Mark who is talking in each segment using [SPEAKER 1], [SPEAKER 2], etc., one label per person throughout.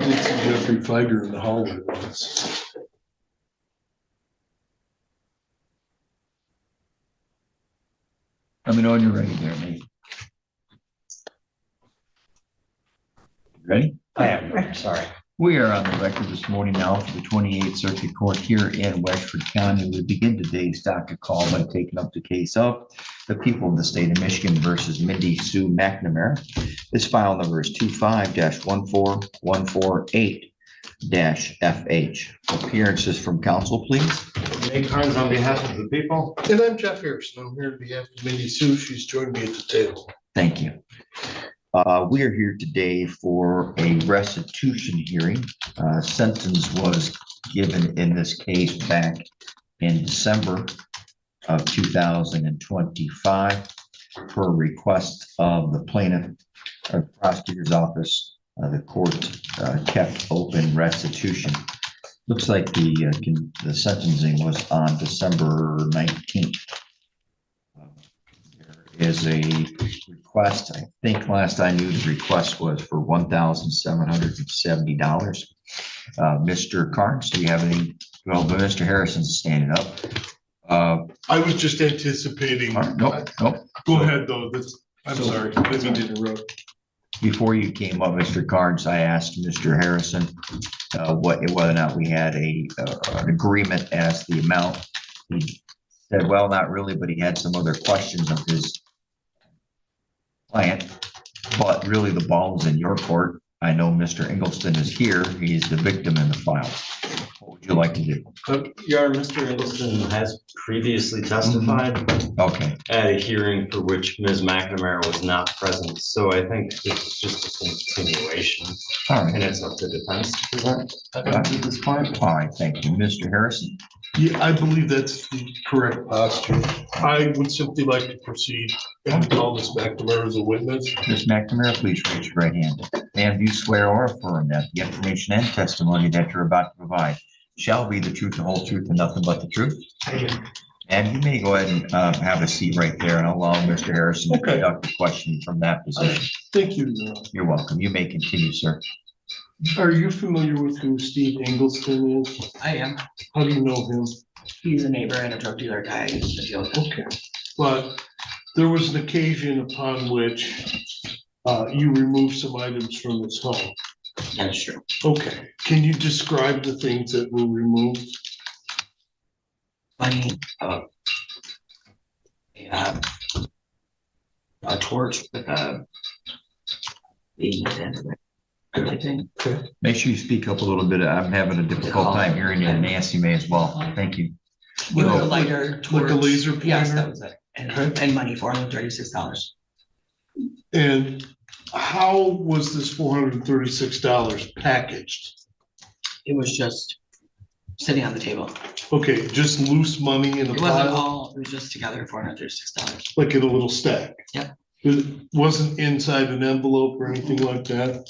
[SPEAKER 1] It's a Jeffrey Fighter in the hallway once.
[SPEAKER 2] Let me know when you're ready there, Nate. Ready?
[SPEAKER 3] I am. Sorry.
[SPEAKER 2] We are on the record this morning now for the 28th Circuit Court here in Westford County. We begin today's docket call by taking up the case of the people of the state of Michigan versus Mindy Sue McNamara. This file number is 25-14148-FH. Appearances from counsel, please.
[SPEAKER 3] Nate Carnes on behalf of the people.
[SPEAKER 1] And I'm Jeff Harrison. I'm here on behalf of Mindy Sue. She's joined me at the table.
[SPEAKER 2] Thank you. We are here today for a restitution hearing. Sentence was given in this case back in December of 2025 per request of the plaintiff or prosecutor's office. The court kept open restitution. Looks like the sentencing was on December 19th. Is a request. I think last I knew the request was for $1,770. Mr. Carnes, do you have any? Well, but Mr. Harrison's standing up.
[SPEAKER 1] I was just anticipating.
[SPEAKER 2] Nope.
[SPEAKER 1] Go ahead, though. I'm sorry. I didn't mean to interrupt.
[SPEAKER 2] Before you came up, Mr. Carnes, I asked Mr. Harrison whether or not we had an agreement as the amount. He said, well, not really, but he had some other questions of his client, but really the ball is in your court. I know Mr. Ingelston is here. He's the victim in the file. What would you like to do?
[SPEAKER 3] Your Honor, Mr. Ingelston has previously testified
[SPEAKER 2] Okay.
[SPEAKER 3] at a hearing for which Ms. McNamara was not present. So I think this is just a continuation.
[SPEAKER 2] All right.
[SPEAKER 3] And it's up to defense to present at this point.
[SPEAKER 2] All right. Thank you. Mr. Harrison.
[SPEAKER 1] Yeah, I believe that's the correct posture. I would simply like to proceed and call Ms. McNamara as a witness.
[SPEAKER 2] Ms. McNamara, please raise your right hand. And do you swear or affirm that the information and testimony that you're about to provide shall be the truth, the whole truth, and nothing but the truth?
[SPEAKER 1] I do.
[SPEAKER 2] And you may go ahead and have a seat right there and allow Mr. Harrison to conduct the question from that position.
[SPEAKER 1] Thank you, Your Honor.
[SPEAKER 2] You're welcome. You may continue, sir.
[SPEAKER 1] Are you familiar with who Steve Ingelston is?
[SPEAKER 4] I am.
[SPEAKER 1] How do you know him?
[SPEAKER 4] He's a neighbor and a drug dealer guy.
[SPEAKER 1] Okay, but there was an occasion upon which you removed some items from his home.
[SPEAKER 4] That's true.
[SPEAKER 1] Okay, can you describe the things that were removed?
[SPEAKER 4] Funny. A torch with a the everything.
[SPEAKER 1] Okay.
[SPEAKER 2] Make sure you speak up a little bit. I'm having a difficult time hearing you, and Nancy may as well. Thank you.
[SPEAKER 4] With a lighter torch.
[SPEAKER 1] Like a laser pointer?
[SPEAKER 4] Yes, that was it. And,
[SPEAKER 1] Okay.
[SPEAKER 4] and money, $436.
[SPEAKER 1] And how was this $436 packaged?
[SPEAKER 4] It was just sitting on the table.
[SPEAKER 1] Okay, just loose money in a
[SPEAKER 4] It wasn't
[SPEAKER 1] pile,
[SPEAKER 4] all, it was just together $436.
[SPEAKER 1] like in a little stack?
[SPEAKER 4] Yep.
[SPEAKER 1] It wasn't inside an envelope or anything like that?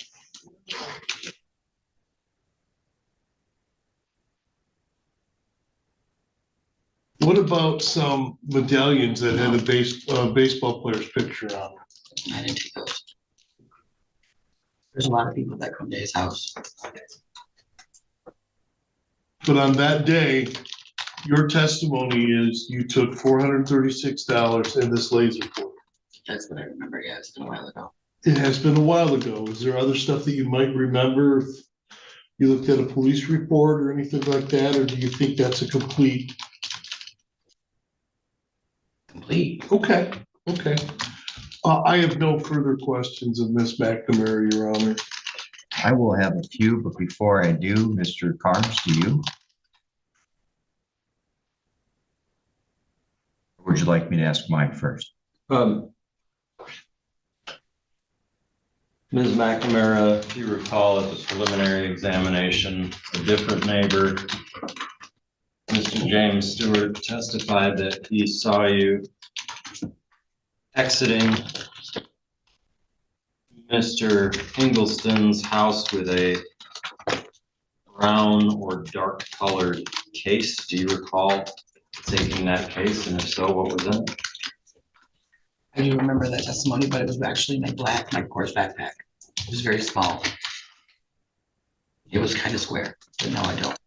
[SPEAKER 1] What about some medallions that had a baseball player's picture on them?
[SPEAKER 4] I didn't take those. There's a lot of people that come to his house.
[SPEAKER 1] But on that day, your testimony is you took $436 in this laser pointer.
[SPEAKER 4] That's what I remember. Yeah, it's been a while ago.
[SPEAKER 1] It has been a while ago. Is there other stuff that you might remember? If you looked at a police report or anything like that, or do you think that's a complete?
[SPEAKER 4] Complete.
[SPEAKER 1] Okay. I have no further questions of Ms. McNamara, Your Honor.
[SPEAKER 2] I will have a few, but before I do, Mr. Carnes, do you? Or would you like me to ask mine first?
[SPEAKER 3] Ms. McNamara, if you recall at the preliminary examination, a different neighbor, Mr. James Stewart, testified that he saw you exiting Mr. Ingelston's house with a brown or dark colored case. Do you recall taking that case? And if so, what was in it?
[SPEAKER 4] I do remember that testimony, but it was actually my course backpack. It was very small. It was kind of square, but no, I don't.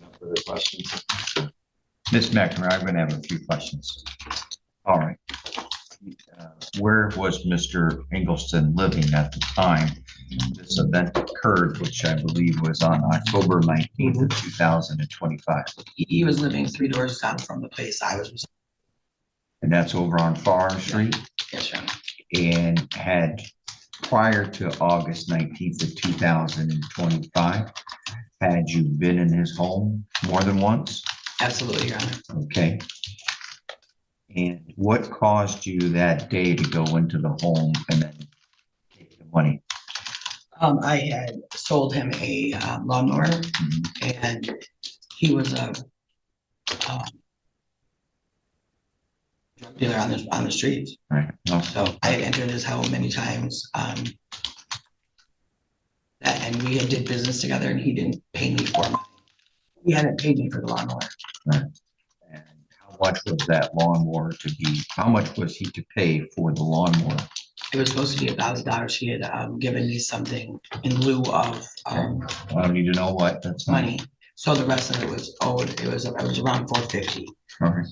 [SPEAKER 3] No further questions?
[SPEAKER 2] Ms. McNamara, I'm gonna have a few questions. All right. Where was Mr. Ingelston living at the time this event occurred, which I believe was on October 19th of 2025?
[SPEAKER 4] He was living 3 doors down from the place I was.
[SPEAKER 2] And that's over on Farm Street,
[SPEAKER 4] Yes, Your Honor.
[SPEAKER 2] and had prior to August 19th of 2025, had you been in his home more than once?
[SPEAKER 4] Absolutely, Your Honor.
[SPEAKER 2] Okay. And what caused you that day to go into the home and then take the money?
[SPEAKER 4] I had sold him a lawnmower, and he was a drug dealer on the streets.
[SPEAKER 2] Right. No.
[SPEAKER 4] So I had entered his home many times. And we had did business together, and he didn't pay me for money. He hadn't paid me for the lawnmower.
[SPEAKER 2] Right. And how much was that lawnmower to be? How much was he to pay for the lawnmower?
[SPEAKER 4] It was supposed to be $1,000. He had given me something in lieu of
[SPEAKER 2] I don't need to know what. That's fine.
[SPEAKER 4] money. So the rest of it was owed. It was around $450.
[SPEAKER 2] Okay.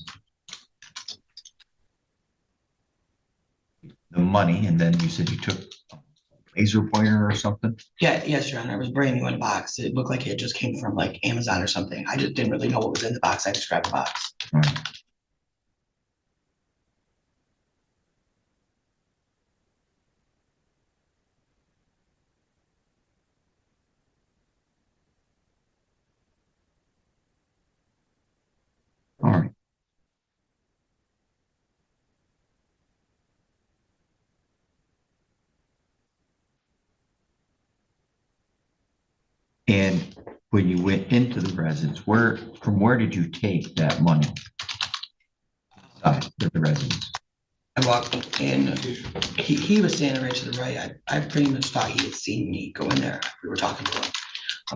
[SPEAKER 2] The money, and then you said you took a laser pointer or something?
[SPEAKER 4] Yeah, yes, Your Honor. It was brand new in a box. It looked like it just came from like Amazon or something. I just didn't really know what was in the box. I just grabbed the box.
[SPEAKER 2] Right. All right. And when you went into the residence, from where did you take that money? The residence.
[SPEAKER 4] I walked in. He was standing right to the right. I pretty much thought he had seen me go in there. We were talking to him.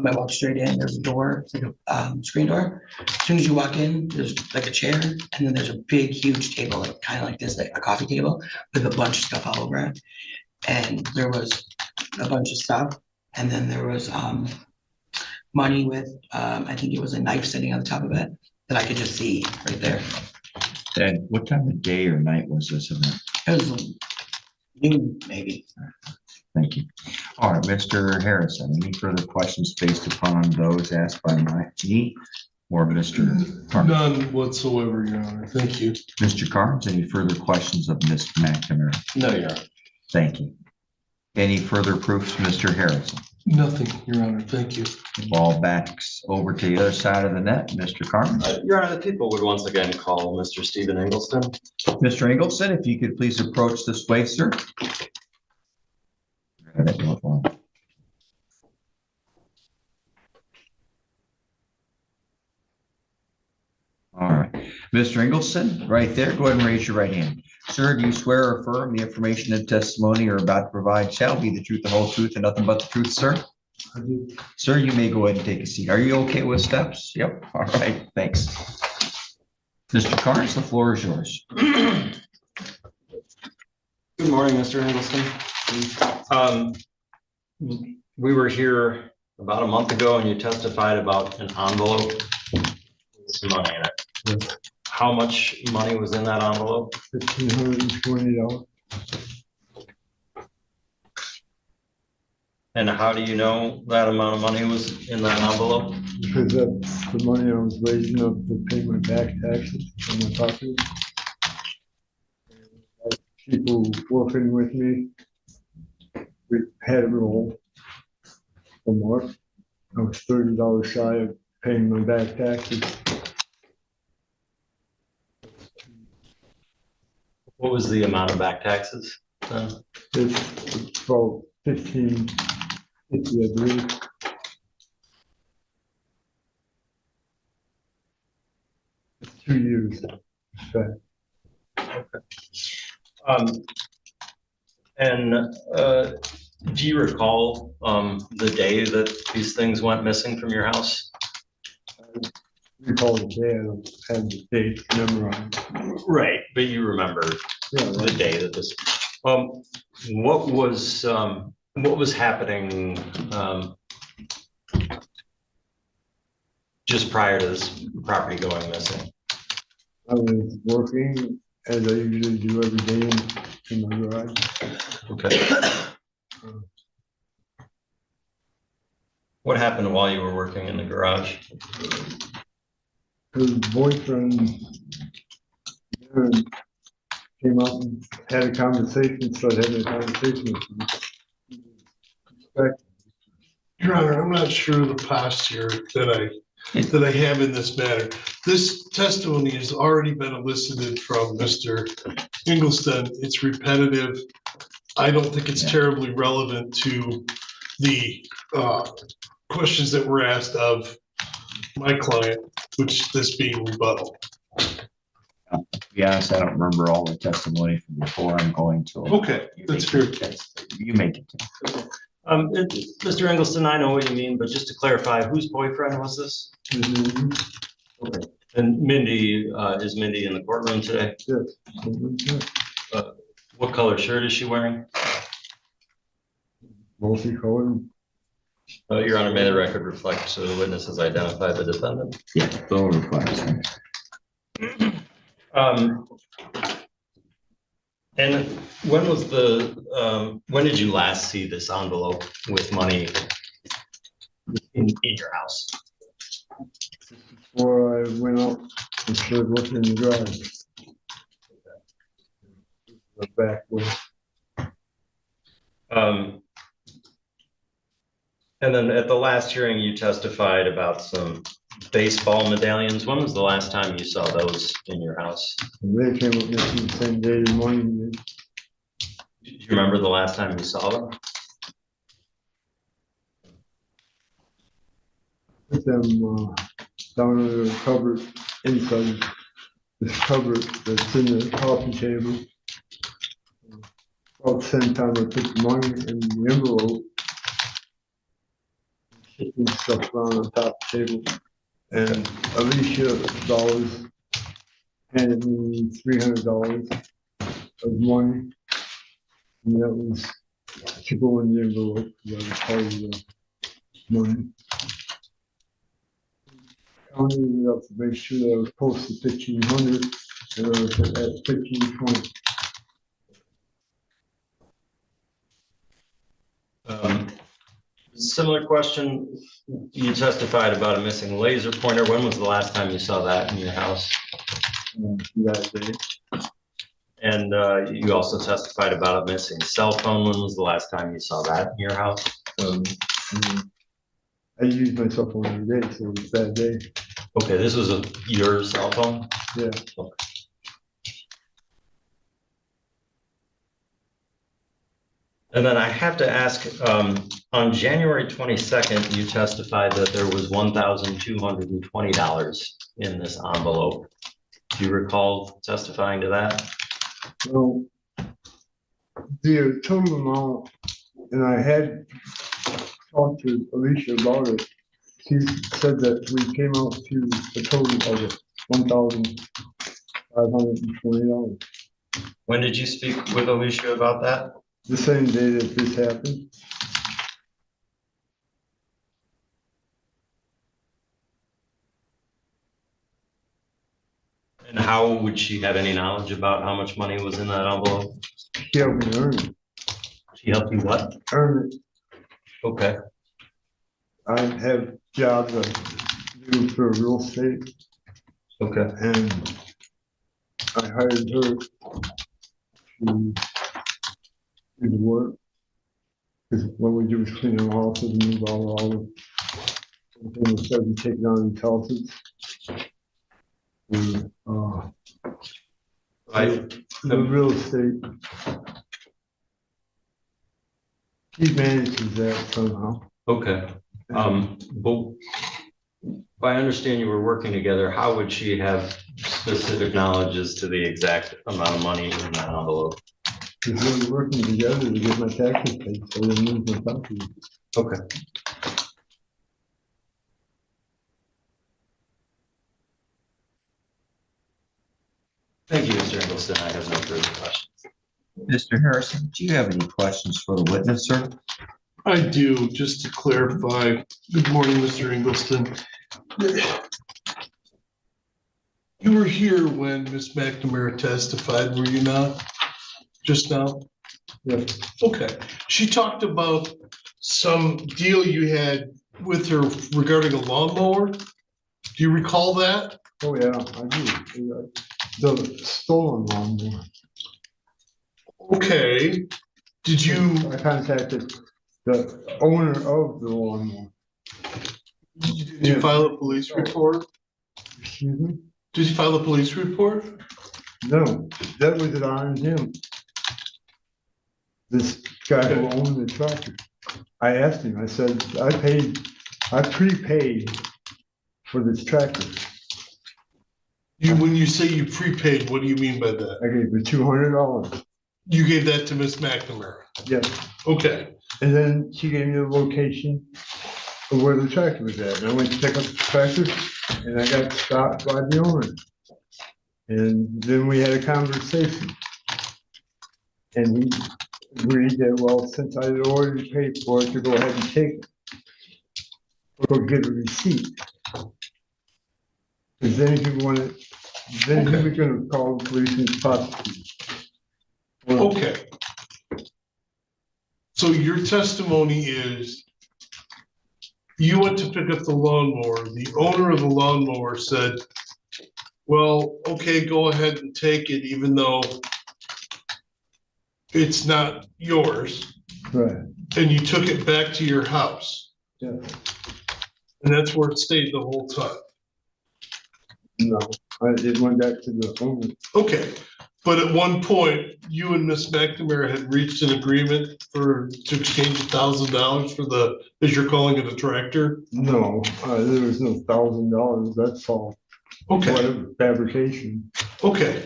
[SPEAKER 4] I walked straight in. There's a door. It's like a screen door. As soon as you walk in, there's like a chair, and then there's a big, huge table, like kind of like this, like a coffee table with a bunch of stuff all over it. And there was a bunch of stuff, and then there was money with I think it was a knife sitting on the top of it that I could just see right there.
[SPEAKER 2] And what time of day or night was this event?
[SPEAKER 4] It was noon, maybe.
[SPEAKER 2] Thank you. All right, Mr. Harrison, any further questions based upon those asked by me or Mr. Carnes?
[SPEAKER 1] None whatsoever, Your Honor. Thank you.
[SPEAKER 2] Mr. Carnes, any further questions of Ms. McNamara?
[SPEAKER 3] No, Your Honor.
[SPEAKER 2] Thank you. Any further proofs, Mr. Harrison?
[SPEAKER 1] Nothing, Your Honor. Thank you.
[SPEAKER 2] Ball backs over to the other side of the net, Mr. Carnes.
[SPEAKER 3] Your Honor, the people would once again call Mr. Stephen Ingelston.
[SPEAKER 2] Mr. Ingelston, if you could please approach this way, sir. All right, Mr. Ingelston, right there, go ahead and raise your right hand. Sir, do you swear or affirm the information and testimony you're about to provide shall be the truth, the whole truth, and nothing but the truth, sir?
[SPEAKER 1] I do.
[SPEAKER 2] Sir, you may go ahead and take a seat. Are you okay with steps? Yep. All right, thanks. Mr. Carnes, the floor is yours.
[SPEAKER 3] Good morning, Mr. Ingelston. We were here about a month ago and you testified about an envelope with some money in it.
[SPEAKER 1] Yes.
[SPEAKER 3] How much money was in that envelope?
[SPEAKER 1] $1,520.
[SPEAKER 3] And how do you know that amount of money was in that envelope?
[SPEAKER 5] Because that's the money I was raising up to pay my back taxes on my property. People working with me, we had a roll for more. I was $30 shy of paying my back taxes.
[SPEAKER 3] What was the amount of back taxes?
[SPEAKER 5] It's about $15.50, I believe. It's 2 years back.
[SPEAKER 3] And do you recall the day that these things went missing from your house?
[SPEAKER 5] Recall the day, I don't have the date memorized.
[SPEAKER 3] Right, but you remember
[SPEAKER 5] Yeah,
[SPEAKER 3] the day that this, What was happening, just prior to this property going missing?
[SPEAKER 5] I was working as I usually do every day in my garage.
[SPEAKER 3] Okay. What happened while you were working in the garage?
[SPEAKER 5] Her boyfriend came up and had a conversation, started having a conversation with me.
[SPEAKER 1] Your Honor, I'm not sure of the posture that I have in this matter. This testimony has already been elicited from Mr. Ingelston. It's repetitive. I don't think it's terribly relevant to the questions that were asked of my client, which this being rebuttal.
[SPEAKER 2] To be honest, I don't remember all the testimony from before. I'm going to.
[SPEAKER 1] Okay, that's fair.
[SPEAKER 2] You make it.
[SPEAKER 3] Mr. Ingelston, I know what you mean, but just to clarify, whose boyfriend was this? Okay. And Mindy, is Mindy in the courtroom today?
[SPEAKER 5] Yes.
[SPEAKER 3] What color shirt is she wearing?
[SPEAKER 5] Multicolored.
[SPEAKER 3] Your Honor, may the record reflect so the witness has identified the defendant.
[SPEAKER 2] Yeah, they'll reflect.
[SPEAKER 3] And when was when did you last see this envelope with money in your house?
[SPEAKER 5] Before I went out and started working in the garage. The back way.
[SPEAKER 3] And then at the last hearing, you testified about some baseball medallions. When was the last time you saw those in your house?
[SPEAKER 5] And they came up missing the same day in the morning.
[SPEAKER 3] Do you remember the last time you saw them?
[SPEAKER 5] Put them down under the cupboard inside this cupboard that's in the coffee table. About the same time I put the money in the envelope. Shifting stuff around on top of the table. And Alicia dollars handed me $300 of money. And that was to go in the envelope because I was part of the money. Counted it up to make sure that I was close to 1,500 and I was at 1,520.
[SPEAKER 3] Similar question. You testified about a missing laser pointer. When was the last time you saw that in your house?
[SPEAKER 5] That day.
[SPEAKER 3] And you also testified about a missing cell phone. When was the last time you saw that in your house?
[SPEAKER 5] I used my cell phone every day, so it was that day.
[SPEAKER 3] Okay, this was your cell phone?
[SPEAKER 5] Yeah.
[SPEAKER 3] Okay. And then I have to ask, on January 22nd, you testified that there was $1,220 in this envelope. Do you recall testifying to that?
[SPEAKER 5] Well, the total amount, and I had talked to Alicia about it. She said that we came out to a total of $1,520.
[SPEAKER 3] When did you speak with Alicia about that?
[SPEAKER 5] The same day that this happened.
[SPEAKER 3] And how would she have any knowledge about how much money was in that envelope?
[SPEAKER 5] She helped me earn it.
[SPEAKER 3] She helped you what?
[SPEAKER 5] Earn it.
[SPEAKER 3] Okay.
[SPEAKER 5] I have jobs I do for real estate,
[SPEAKER 3] Okay.
[SPEAKER 5] and I hired her to do the work. Because what we do is clean our houses and move all the things that we take down in houses. The real estate. He manages that somehow.
[SPEAKER 3] Okay. But if I understand you were working together, how would she have specific knowledge as to the exact amount of money in that envelope?
[SPEAKER 5] Because we were working together to get my taxes paid, so they moved my property.
[SPEAKER 3] Okay. Thank you, Mr. Ingelston. I have no further questions.
[SPEAKER 2] Mr. Harrison, do you have any questions for the witness, sir?
[SPEAKER 1] I do, just to clarify. Good morning, Mr. Ingleston. You were here when Ms. McNamara testified, were you not? Just now?
[SPEAKER 5] Yes.
[SPEAKER 1] Okay. She talked about some deal you had with her regarding a lawnmower. Do you recall that?
[SPEAKER 5] Oh, yeah, I do. The stolen lawnmower.
[SPEAKER 1] Okay. Did you,
[SPEAKER 5] I contacted the owner of the lawnmower.
[SPEAKER 1] did you file a police report?
[SPEAKER 5] Excuse me?
[SPEAKER 1] Did you file a police report?
[SPEAKER 5] No, that was on him. This guy who owned the tractor. I asked him, I said, I prepaid for this tractor.
[SPEAKER 1] When you say you prepaid, what do you mean by that?
[SPEAKER 5] I gave her $200.
[SPEAKER 1] You gave that to Ms. McNamara?
[SPEAKER 5] Yes.
[SPEAKER 1] Okay.
[SPEAKER 5] And then she gave me the location of where the tractor was at. And I went to pick up the tractor and I got stopped by the owner. And then we had a conversation. And he agreed that, well, since I had already paid for it, to go ahead and take it. Or get a receipt. Because then he wanted, then he was gonna call the police and prosecute.
[SPEAKER 1] Okay. So your testimony is you went to pick up the lawnmower. The owner of the lawnmower said, well, okay, go ahead and take it, even though it's not yours.
[SPEAKER 5] Right,
[SPEAKER 1] And you took it back to your house.
[SPEAKER 5] yeah,
[SPEAKER 1] And that's where it stayed the whole time.
[SPEAKER 5] no, it went back to the owner.
[SPEAKER 1] Okay. But at one point, you and Miss McNamara had reached an agreement to exchange $1,000 for the, as you're calling it, a tractor?
[SPEAKER 5] No, there was no $1,000, that's all.
[SPEAKER 1] Okay,
[SPEAKER 5] Whatever, fabrication.
[SPEAKER 1] okay,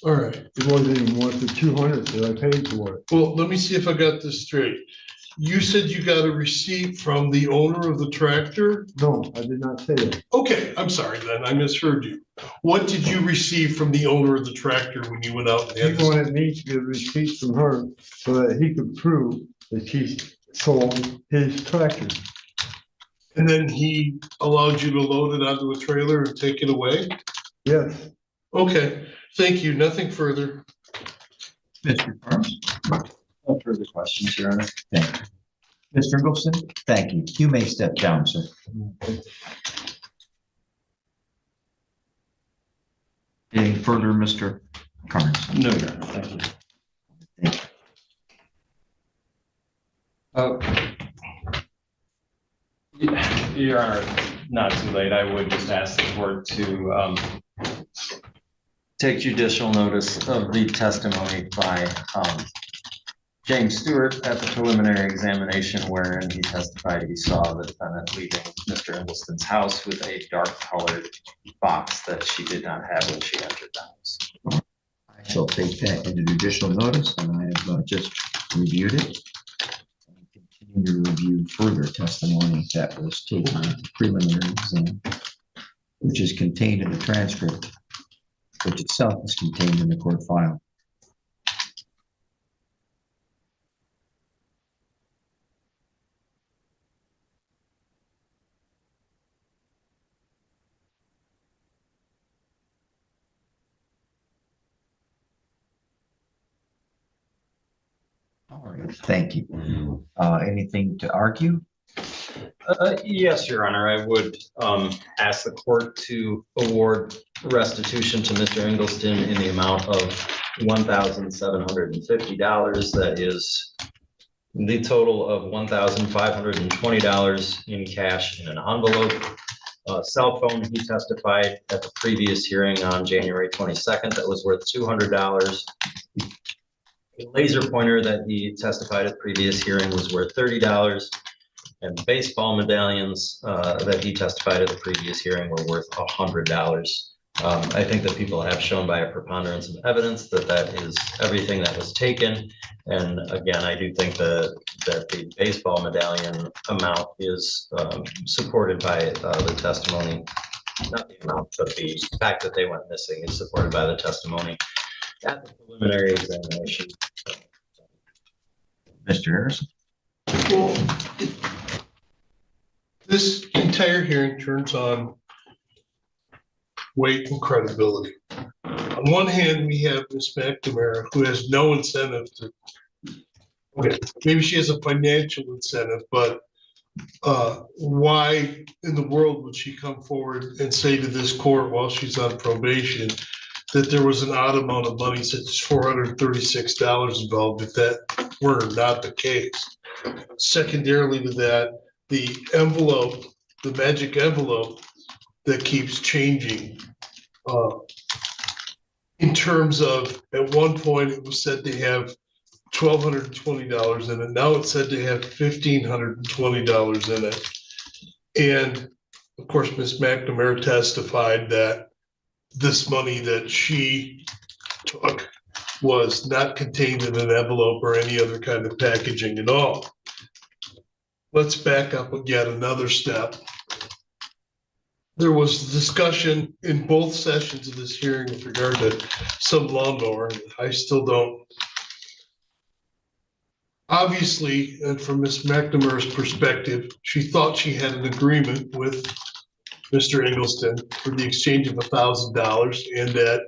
[SPEAKER 1] all right.
[SPEAKER 5] It wasn't even worth the 200 that I paid for it.
[SPEAKER 1] Well, let me see if I got this straight. You said you got a receipt from the owner of the tractor?
[SPEAKER 5] No, I did not say that.
[SPEAKER 1] Okay, I'm sorry then, I misheard you. What did you receive from the owner of the tractor when you went out and
[SPEAKER 5] He
[SPEAKER 1] had this?
[SPEAKER 5] wanted me to get a receipt from her so that he could prove that she sold his tractor.
[SPEAKER 1] And then he allowed you to load it onto a trailer and take it away?
[SPEAKER 5] Yes,
[SPEAKER 1] Okay, thank you, nothing further.
[SPEAKER 2] Mr. Carnes?
[SPEAKER 3] No further questions, Your Honor.
[SPEAKER 2] Thank you. Mr. Ingleson? Thank you. You may step down, sir. Any further, Mr. Carnes?
[SPEAKER 3] No, Your Honor, thank you.
[SPEAKER 2] Thank
[SPEAKER 3] Your Honor, not too late. I would just ask the court to take judicial notice of the testimony by James Stewart at the preliminary examination, wherein he testified he saw the defendant leaving Mr. Ingleston's house with a dark colored box that she did not have when she entered the house.
[SPEAKER 2] I shall take that into judicial notice, and I have just reviewed it. Continue to review further testimony that was taken at the preliminary exam, which is contained in the transcript, which itself is contained in the court file. All right, thank you. Anything to argue?
[SPEAKER 3] Yes, Your Honor, I would ask the court to award restitution to Mr. Ingleston in the amount of $1,750. That is the total of $1,520 in cash in an envelope. Cell phone, he testified at the previous hearing on January 22nd, that was worth $200. A laser pointer that he testified at the previous hearing was worth $30. And the baseball medallions that he testified at the previous hearing were worth $100. I think that people have shown by a preponderance of evidence that that is everything that was taken. And again, I do think that the baseball medallion amount is supported by the testimony. Not the amount, but the fact that they went missing is supported by the testimony at the preliminary examination.
[SPEAKER 2] Mr. Harrison?
[SPEAKER 1] Well, this entire hearing turns on weight and credibility. On one hand, we have Ms. McNamara, who has no incentive to, okay, maybe she has a financial incentive, but why in the world would she come forward and say to this court while she's on probation that there was an odd amount of money, such as $436 involved, if that were not the case? Secondarily to that, the envelope, the magic envelope that keeps changing. In terms of, at one point, it was said to have $1,220 in it. Now it's said to have $1,520 in it. And of course, Ms. McNamara testified that this money that she took was not contained in an envelope or any other kind of packaging at all. Let's back up yet another step. There was discussion in both sessions of this hearing with regard to some lawnmower. I still don't. Obviously, and from Ms. McNamara's perspective, she thought she had an agreement with Mr. Ingelston for the exchange of $1,000, and that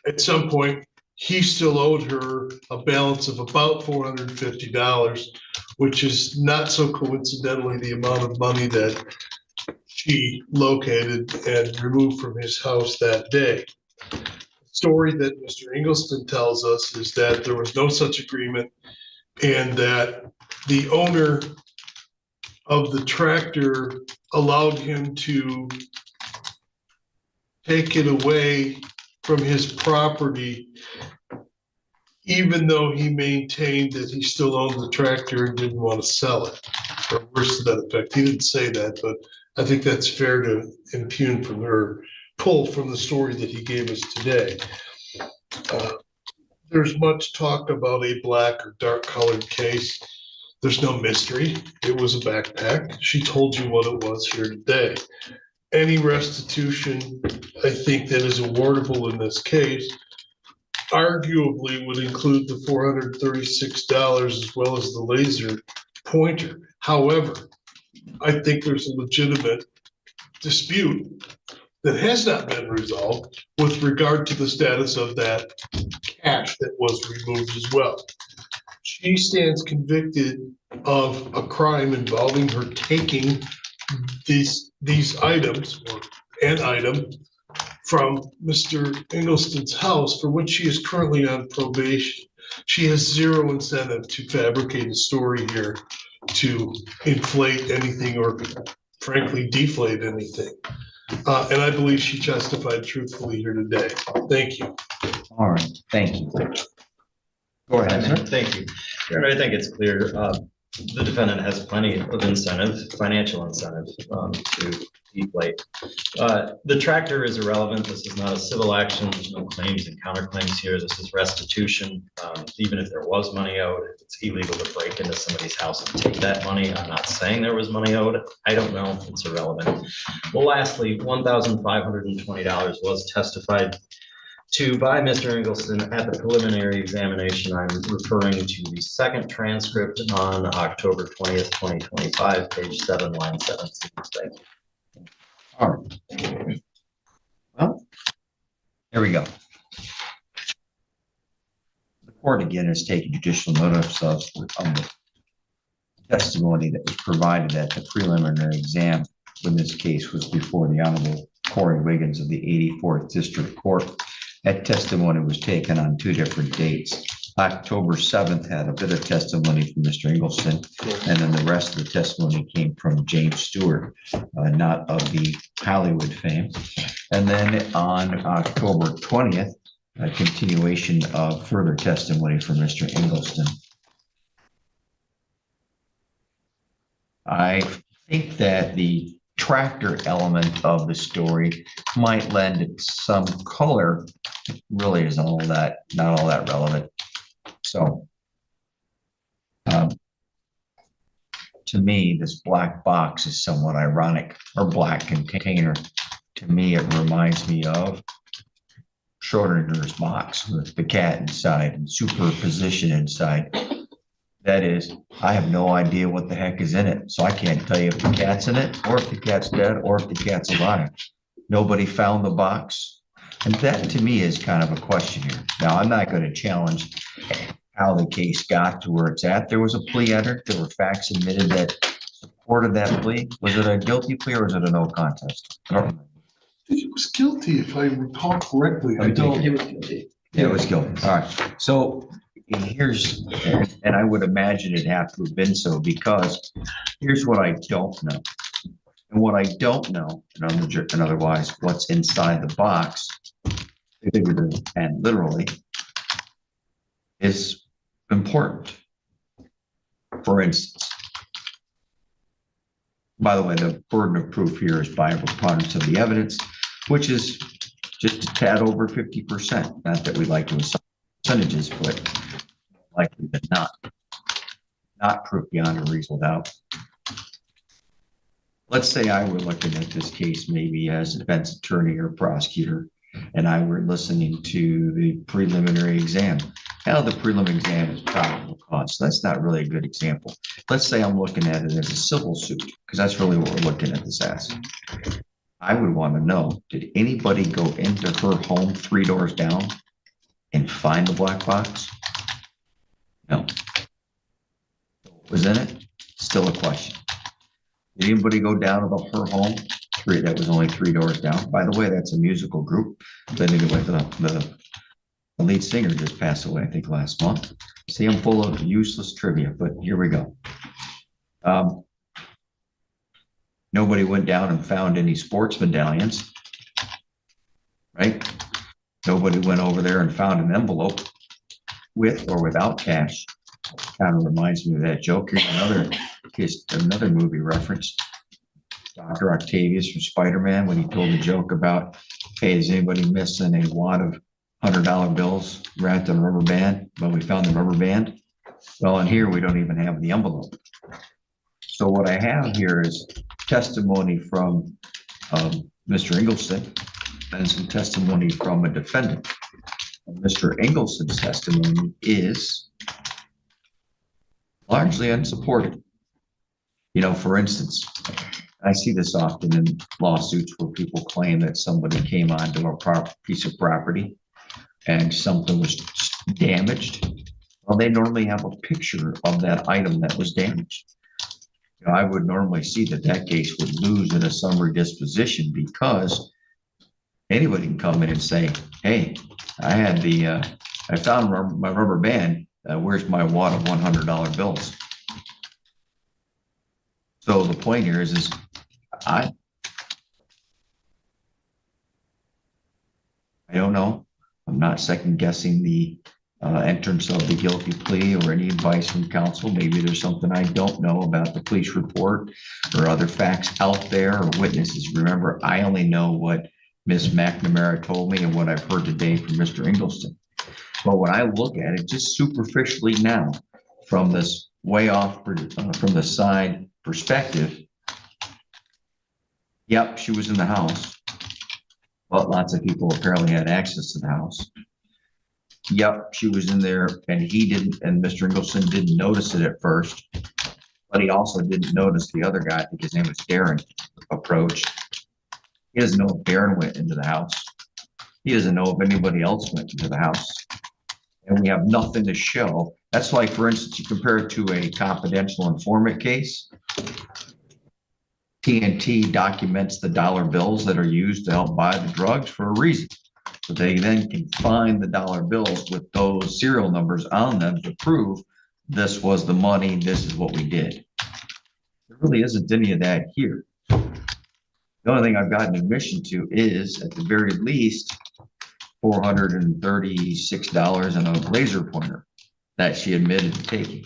[SPEAKER 1] at some point he still owed her a balance of about $450, which is not so coincidentally the amount of money that she located and removed from his house that day. The story that Mr. Ingelston tells us is that there was no such agreement, and that the owner of the tractor allowed him to take it away from his property, even though he maintained that he still owned the tractor and didn't want to sell it, or worse to that effect. He didn't say that, but I think that's fair to impugn from her, pull from the story that he gave us today. There's much talk about a black or dark colored case. There's no mystery. It was a backpack. She told you what it was here today. Any restitution, I think, that is awardable in this case arguably would include the $436 as well as the laser pointer. However, I think there's a legitimate dispute that has not been resolved with regard to the status of that cash that was removed as well. She stands convicted of a crime involving her taking these items, or an item, from Mr. Ingelston's house, for which she is currently on probation. She has zero incentive to fabricate a story here to inflate anything or frankly deflate anything. And I believe she testified truthfully here today. Thank you.
[SPEAKER 2] All right, thank you. Go ahead, sir.
[SPEAKER 3] Thank you. Aaron, I think it's clear the defendant has plenty of incentive, financial incentive to deflate. The tractor is irrelevant. This is not a civil action. There's no claims and counterclaims here. This is restitution. Even if there was money owed, it's illegal to break into somebody's house and take that money. I'm not saying there was money owed. I don't know. It's irrelevant. Well, lastly, $1,520 was testified to by Mr. Ingelston at the preliminary examination. I'm referring to the second transcript on October 20th, 2025, page 7, line 17. Thank you.
[SPEAKER 2] All right. Well, there we go. The court again is taking judicial notice of the testimony that was provided at the preliminary exam when this case was before the Honorable Corey Wiggins of the 84th District Court. That testimony was taken on two different dates. October 7th had a bit of testimony from Mr. Ingelston, and then the rest of the testimony came from James Stewart, not of the Hollywood fame. And then on October 20th, a continuation of further testimony from Mr. Ingelston. I think that the tractor element of the story might lend it some color. It really is not all that relevant. So to me, this black box is somewhat ironic, or black container. To me, it reminds me of Schrödinger's box with the cat inside and superposition inside. That is, I have no idea what the heck is in it, so I can't tell you if the cat's in it, or if the cat's dead, or if the cat's alive. Nobody found the box, and that to me is kind of a question here. Now, I'm not gonna challenge how the case got to where it's at. There was a plea entered, there were facts admitted that supported that plea. Was it a guilty plea or was it a no contest? I don't remember.
[SPEAKER 1] He was guilty, if I recall correctly. I
[SPEAKER 2] Let me take
[SPEAKER 1] don't.
[SPEAKER 4] It was guilty.
[SPEAKER 2] It was guilty. All right. So here's, and I would imagine it had to have been so, because here's what I don't know. And what I don't know, and otherwise, what's inside the box, figuratively and literally, is important. For instance, by the way, the burden of proof here is by a preponderance of the evidence, which is just a tad over 50%. Not that we like to assign percentages, but likely than not proof beyond a reasonable doubt. Let's say I were looking at this case maybe as a defense attorney or prosecutor, and I were listening to the preliminary exam. Now, the preliminary exam is probable cause. That's not really a good example. Let's say I'm looking at it as a civil suit, because that's really what we're looking at this as. I would want to know, did anybody go into her home 3 doors down and find the black box? No. What was in it? Still a question. Did anybody go down to her home? That was only 3 doors down. By the way, that's a musical group. But anyway, the lead singer just passed away, I think, last month. See, I'm full of useless trivia, but here we go. Nobody went down and found any sports medallions, right? Nobody went over there and found an envelope with or without cash. Kind of reminds me of that joke. Here's another movie reference. Dr. Octavius from Spider-Man, when he told a joke about, hey, is anybody missing a wad of $100 bills wrapped in a rubber band? Well, we found the rubber band. Well, in here, we don't even have the envelope. So what I have here is testimony from Mr. Ingleson and some testimony from a defendant. And Mr. Ingleson's testimony is largely unsupported. You know, for instance, I see this often in lawsuits where people claim that somebody came onto a piece of property and something was damaged. Well, they normally have a picture of that item that was damaged. You know, I would normally see that case would lose in a summary disposition, because anybody can come in and say, hey, I found my rubber band. Where's my wad of $100 bills? So the point here is I don't know. I'm not second guessing the entrance of the guilty plea or any advice from counsel. Maybe there's something I don't know about the police report or other facts out there or witnesses. Remember, I only know what Ms. McNamara told me and what I've heard today from Mr. Ingleston. But when I look at it just superficially now, from this way off, from the side perspective, yep, she was in the house, but lots of people apparently had access to the house. Yep, she was in there, and he didn't, and Mr. Ingleston didn't notice it at first, but he also didn't notice the other guy, I think his name was Darren, approached. He doesn't know if Darren went into the house. He doesn't know if anybody else went into the house. And we have nothing to show. That's like, for instance, you compare it to a confidential informant case. TNT documents the dollar bills that are used to help buy the drugs for a reason. So they then can find the dollar bills with those serial numbers on them to prove this was the money, this is what we did. There really isn't any of that here. The only thing I've gotten admission to is, at the very least, $436 and a laser pointer that she admitted to taking.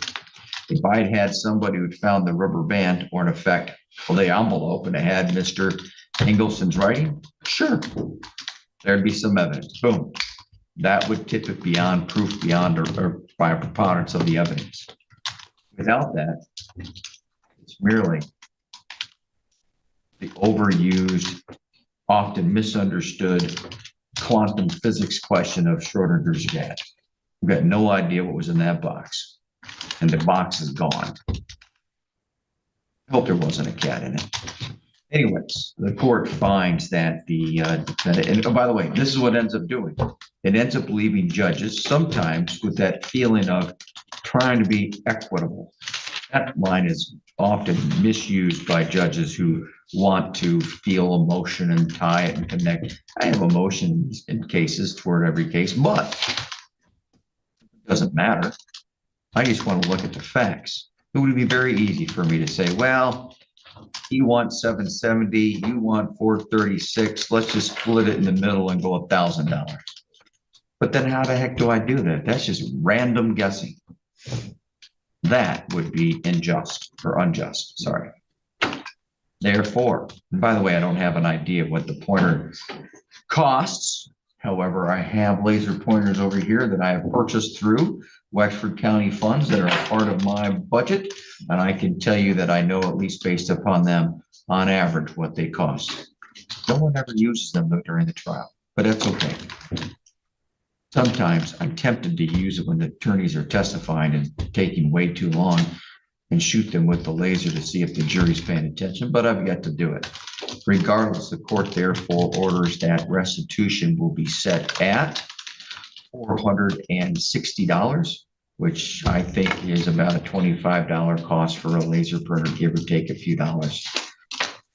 [SPEAKER 2] If I'd had somebody who'd found the rubber band, or in effect, well, the envelope, and it had Mr. Ingleson's writing, sure, there'd be some evidence. Boom. That would tip it beyond proof, beyond or by a preponderance of the evidence. Without that, it's merely the overused, often misunderstood quantum physics question of Schrödinger's cat. We've got no idea what was in that box. and the box is gone. I hope there wasn't a cat in it. Anyways, the court finds that the defendant, and oh, by the way, this is what it ends up doing. It ends up leaving judges sometimes with that feeling of trying to be equitable. That line is often misused by judges who want to feel emotion and tie it and connect. I have emotions in cases toward every case, but it doesn't matter. I just want to look at the facts. It would be very easy for me to say, well, you want 770, you want 436. Let's just split it in the middle and go $1,000. But then how the heck do I do that? That's just random guessing. That would be unjust, sorry. Therefore, and by the way, I don't have an idea of what the pointer costs. However, I have laser pointers over here that I have purchased through Wexford County funds that are part of my budget. And I can tell you that I know, at least based upon them, on average, what they cost. No one ever uses them during the trial, but that's okay. Sometimes I'm tempted to use it when the attorneys are testifying and taking way too long and shoot them with the laser to see if the jury's paying attention, but I've got to do it. Regardless, the court therefore orders that restitution will be set at $460, which I think is about a $25 cost for a laser printer, give or take a few dollars.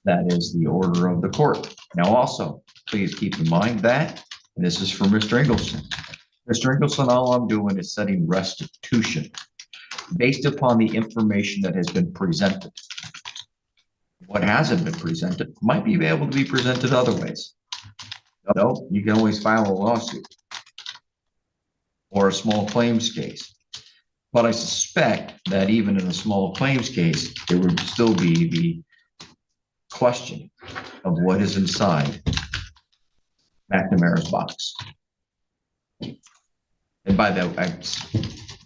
[SPEAKER 2] That is the order of the court. Now also, please keep in mind that this is for Mr. Ingleson. Mr. Ingleson, all I'm doing is setting restitution based upon the information that has been presented. What hasn't been presented might be able to be presented other ways. No, you can always file a lawsuit or a small claims case. But I suspect that even in a small claims case, there would still be the question of what is inside McNamara's box. And by that,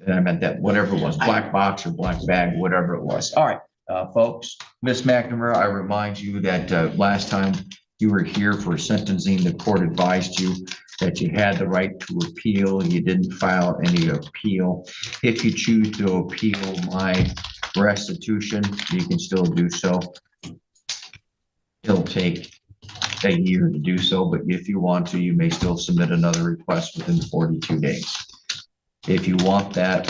[SPEAKER 2] I meant that whatever it was, black box or black bag, whatever it was. All right, folks, Ms. McNamara, I remind you that last time you were here for sentencing, the court advised you that you had the right to appeal. You didn't file any appeal. If you choose to appeal my restitution, you can still do so. It'll take a year to do so, but if you want to, you may still submit another request within 42 days. If you want that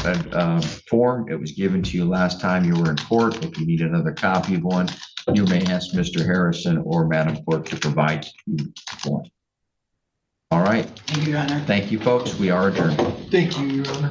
[SPEAKER 2] form, it was given to you last time you were in court. If you need another copy of one, you may ask Mr. Harrison or Madam Clerk to provide you one. All right.
[SPEAKER 4] Thank you, Your Honor.
[SPEAKER 2] Thank you, folks. We are adjourned.
[SPEAKER 1] Thank you, Your Honor.